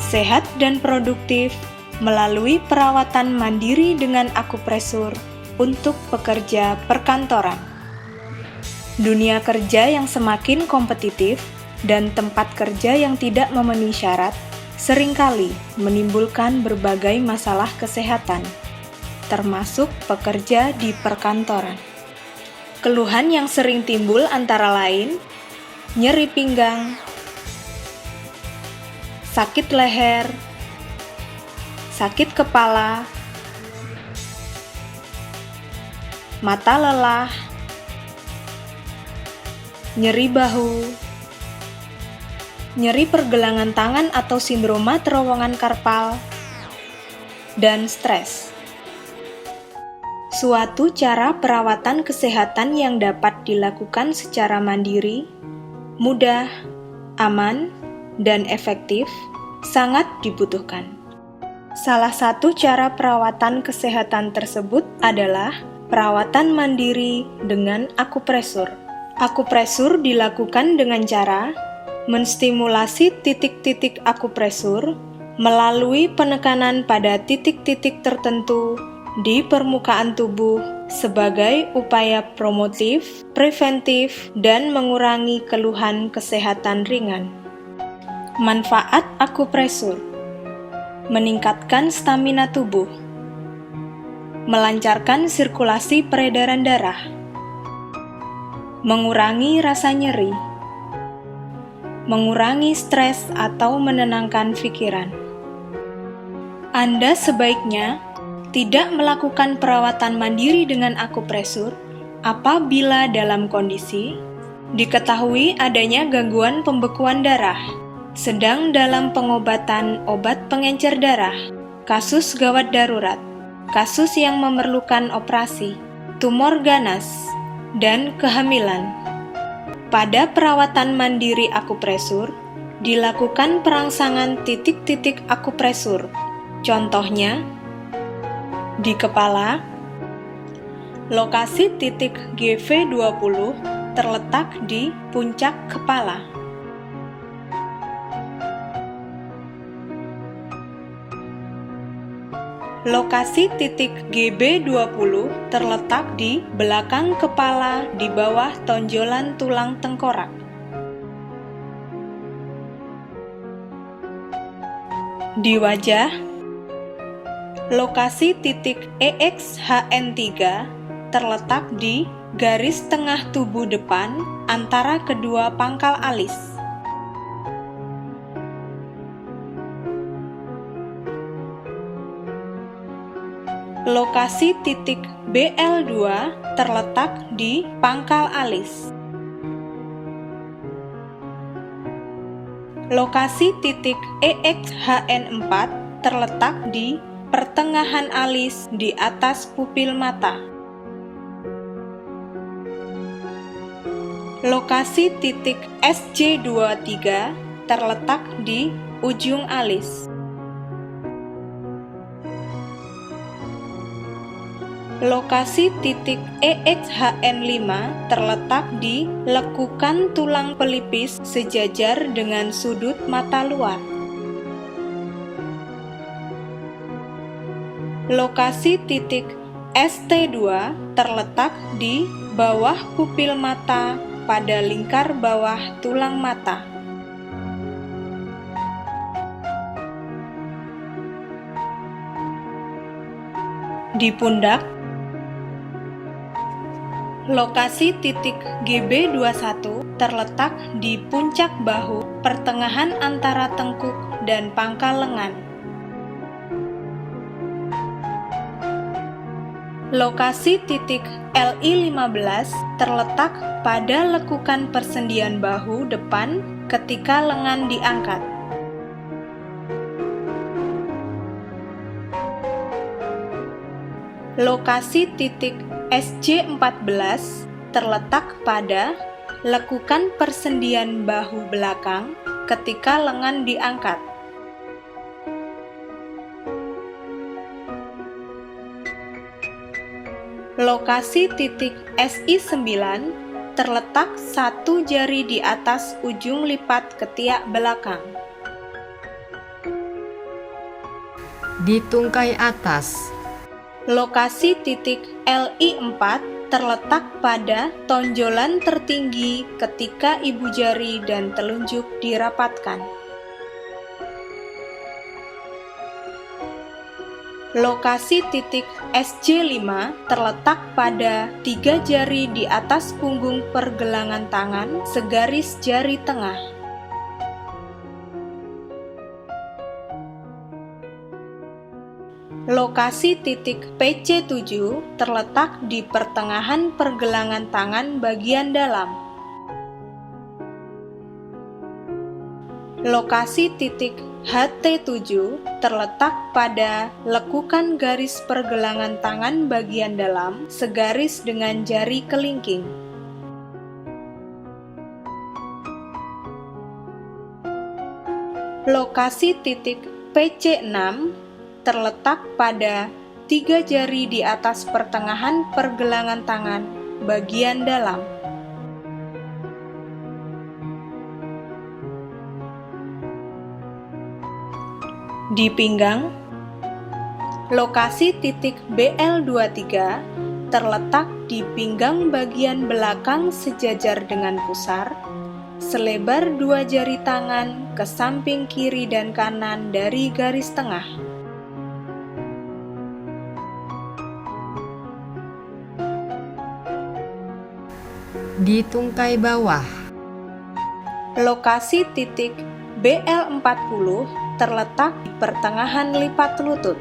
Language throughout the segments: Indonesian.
sehat dan produktif melalui perawatan mandiri dengan akupresur untuk pekerja perkantoran. Dunia kerja yang semakin kompetitif dan tempat kerja yang tidak memenuhi syarat seringkali menimbulkan berbagai masalah kesehatan, termasuk pekerja di perkantoran. Keluhan yang sering timbul antara lain nyeri pinggang, sakit leher, sakit kepala, mata lelah, nyeri bahu, nyeri pergelangan tangan atau sindroma terowongan karpal, dan stres. Suatu cara perawatan kesehatan yang dapat dilakukan secara mandiri, mudah, aman, dan efektif sangat dibutuhkan. Salah satu cara perawatan kesehatan tersebut adalah perawatan mandiri dengan akupresur. Akupresur dilakukan dengan cara menstimulasi titik-titik akupresur melalui penekanan pada titik-titik tertentu di permukaan tubuh sebagai upaya promotif, preventif, dan mengurangi keluhan kesehatan ringan. Manfaat akupresur: meningkatkan stamina tubuh, melancarkan sirkulasi peredaran darah, mengurangi rasa nyeri, mengurangi stres atau menenangkan pikiran. Anda sebaiknya tidak melakukan perawatan mandiri dengan akupresur apabila dalam kondisi diketahui adanya gangguan pembekuan darah, sedang dalam pengobatan obat pengencer darah, kasus gawat darurat, kasus yang memerlukan operasi, tumor ganas, dan kehamilan. Pada perawatan mandiri akupresur, dilakukan perangsangan titik-titik akupresur. Contohnya, di kepala, lokasi titik GV20 terletak di puncak kepala. Lokasi titik GB20 terletak di belakang kepala di bawah tonjolan tulang tengkorak. Di wajah, lokasi titik EXHN3 terletak di garis tengah tubuh depan antara kedua pangkal alis. Lokasi titik BL2 terletak di pangkal alis. Lokasi titik EXHN4 terletak di pertengahan alis di atas pupil mata. Lokasi titik SJ23 terletak di ujung alis. Lokasi titik EXHN5 terletak di lekukan tulang pelipis sejajar dengan sudut mata luar. Lokasi titik ST2 terletak di bawah pupil mata pada lingkar bawah tulang mata. Di pundak, lokasi titik GB21 terletak di puncak bahu, pertengahan antara tengkuk dan pangkal lengan. Lokasi titik LI15 terletak pada lekukan persendian bahu depan ketika lengan diangkat. Lokasi titik SJ14 terletak pada lekukan persendian bahu belakang ketika lengan diangkat. Lokasi titik SI9 terletak satu jari di atas ujung lipat ketiak belakang. di tungkai atas. Lokasi titik LI4 terletak pada tonjolan tertinggi ketika ibu jari dan telunjuk dirapatkan. Lokasi titik SJ5 terletak pada 3 jari di atas punggung pergelangan tangan segaris jari tengah. Lokasi titik PC7 terletak di pertengahan pergelangan tangan bagian dalam. Lokasi titik HT7 terletak pada lekukan garis pergelangan tangan bagian dalam segaris dengan jari kelingking. Lokasi titik PC6 terletak pada 3 jari di atas pertengahan pergelangan tangan bagian dalam. Di pinggang, lokasi titik BL23 terletak di pinggang bagian belakang sejajar dengan pusar, selebar 2 jari tangan ke samping kiri dan kanan dari garis tengah. Di tungkai bawah, lokasi titik BL40 terletak di pertengahan lipat lutut.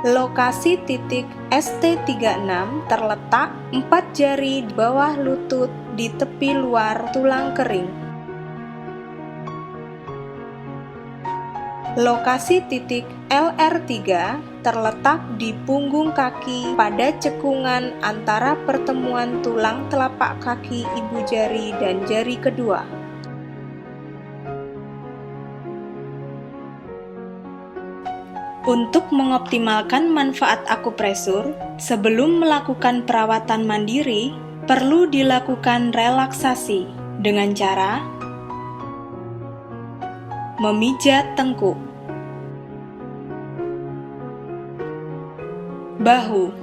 Lokasi titik ST36 terletak 4 jari di bawah lutut di tepi luar tulang kering. Lokasi titik LR3 terletak di punggung kaki pada cekungan antara pertemuan tulang telapak kaki ibu jari dan jari kedua. Untuk mengoptimalkan manfaat akupresur, sebelum melakukan perawatan mandiri, perlu dilakukan relaksasi dengan cara memijat tengkuk, bahu,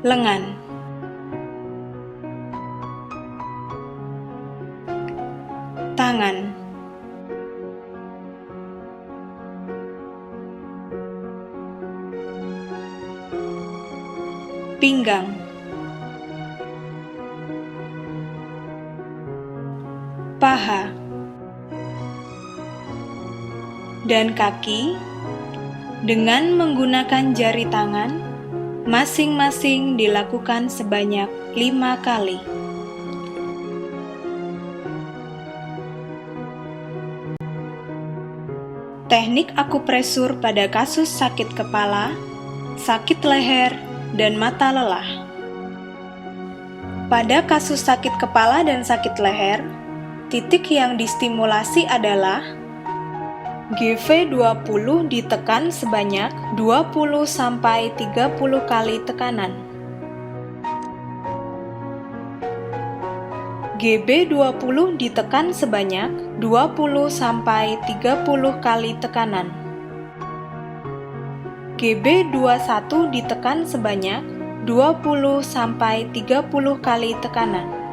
lengan, tangan, pinggang, paha, dan kaki dengan menggunakan jari tangan, masing-masing dilakukan sebanyak 5 kali. Teknik akupresur pada kasus sakit kepala, sakit leher, dan mata lelah. Pada kasus sakit kepala dan sakit leher, titik yang distimulasi adalah GV20 ditekan sebanyak 20-30 kali tekanan. GB20 ditekan sebanyak 20-30 kali tekanan. GB21 ditekan sebanyak 20-30 kali tekanan.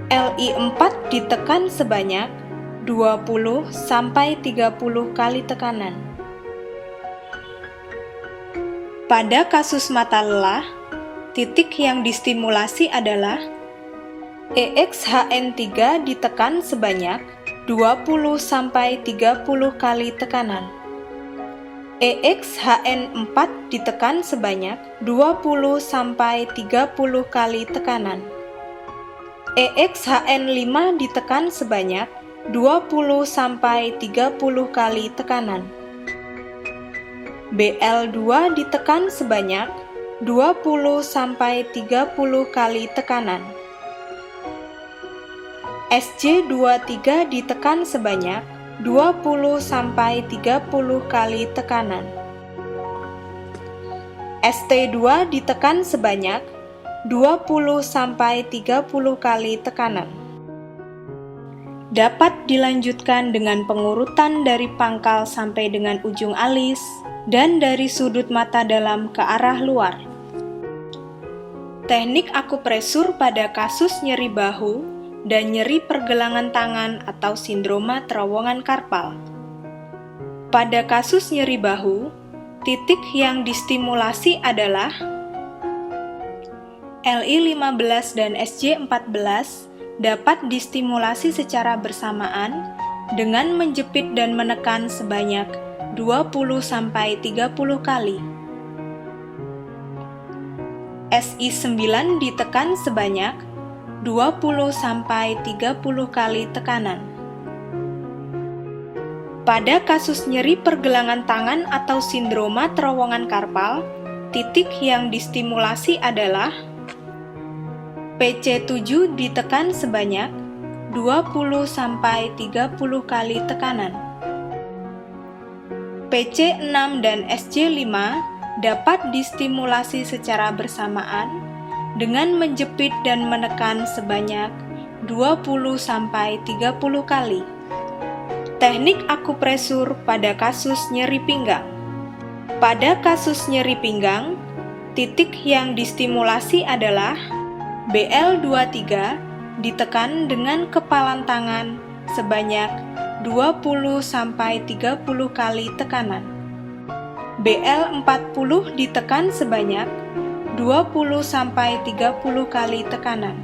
LI4 ditekan sebanyak 20-30 kali tekanan. Pada kasus mata lelah, titik yang distimulasi adalah EXHN3 ditekan sebanyak 20-30 kali tekanan. EXHN4 ditekan sebanyak 20-30 kali tekanan. EXHN5 ditekan sebanyak 20-30 kali tekanan. BL2 ditekan sebanyak 20-30 kali tekanan. SJ23 ditekan sebanyak 20-30 kali tekanan. ST2 ditekan sebanyak 20-30 kali tekanan. Dapat dilanjutkan dengan pengurutan dari pangkal sampai dengan ujung alis dan dari sudut mata dalam ke arah luar. Teknik akupresur pada kasus nyeri bahu dan nyeri pergelangan tangan atau sindroma terowongan karpal. Pada kasus nyeri bahu, titik yang distimulasi adalah LI15 dan SJ14 dapat distimulasi secara bersamaan dengan menjepit dan menekan sebanyak 20-30 kali. SI9 ditekan sebanyak 20-30 kali tekanan. Pada kasus nyeri pergelangan tangan atau sindroma terowongan karpal, titik yang distimulasi adalah PC7 ditekan sebanyak 20-30 kali tekanan. PC6 dan SJ5 dapat distimulasi secara bersamaan dengan menjepit dan menekan sebanyak 20-30 kali. Teknik akupresur pada kasus nyeri pinggang. Pada kasus nyeri pinggang, titik yang distimulasi adalah BL23 ditekan dengan kepalan tangan sebanyak 20-30 kali tekanan. BL40 ditekan sebanyak 20-30 kali tekanan.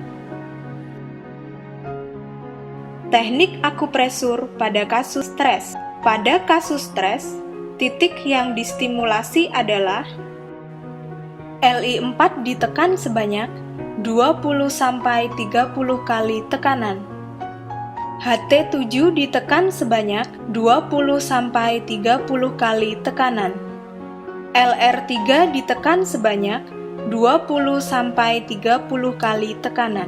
Teknik akupresur pada kasus stres. Pada kasus stres, titik yang distimulasi adalah LI4 ditekan sebanyak 20-30 kali tekanan. HT7 ditekan sebanyak 20-30 kali tekanan. LR3 ditekan sebanyak 20-30 kali tekanan.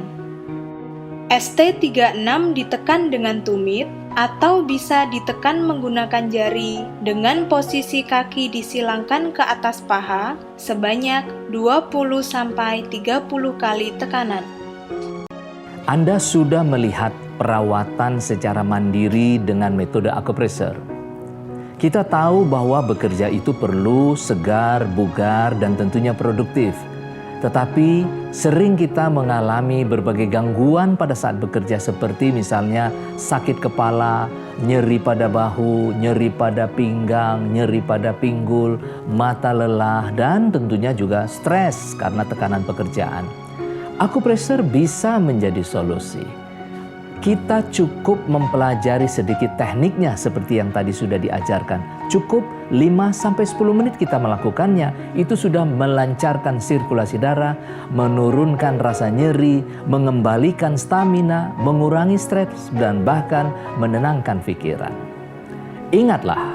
ST36 ditekan dengan tumit atau bisa ditekan menggunakan jari dengan posisi kaki disilangkan ke atas paha sebanyak 20-30 kali tekanan. Anda sudah melihat perawatan secara mandiri dengan metode akupresur. Kita tahu bahwa bekerja itu perlu segar, bugar, dan tentunya produktif. Tetapi sering kita mengalami berbagai gangguan pada saat bekerja seperti misalnya sakit kepala, nyeri pada bahu, nyeri pada pinggang, nyeri pada pinggul, mata lelah, dan tentunya juga stres karena tekanan pekerjaan. Akupresur bisa menjadi solusi. Kita cukup mempelajari sedikit tekniknya seperti yang tadi sudah diajarkan. Cukup 5-10 menit kita melakukannya, itu sudah melancarkan sirkulasi darah, menurunkan rasa nyeri, mengembalikan stamina, mengurangi stres, dan bahkan menenangkan pikiran. Ingatlah,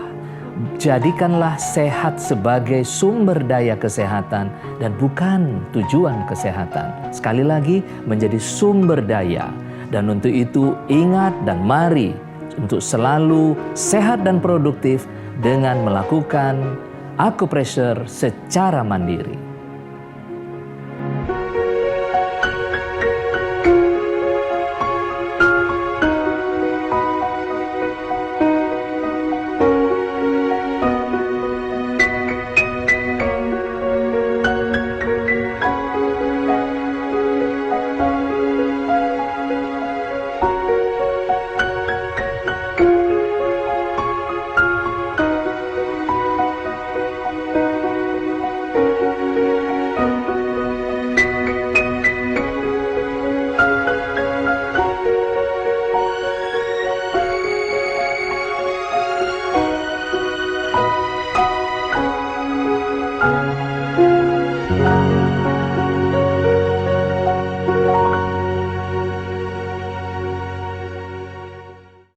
jadikanlah sehat sebagai sumber daya kesehatan dan bukan tujuan kesehatan. Sekali lagi, menjadi sumber daya. Dan untuk itu ingat dan mari untuk selalu sehat dan produktif dengan melakukan akupresur secara mandiri.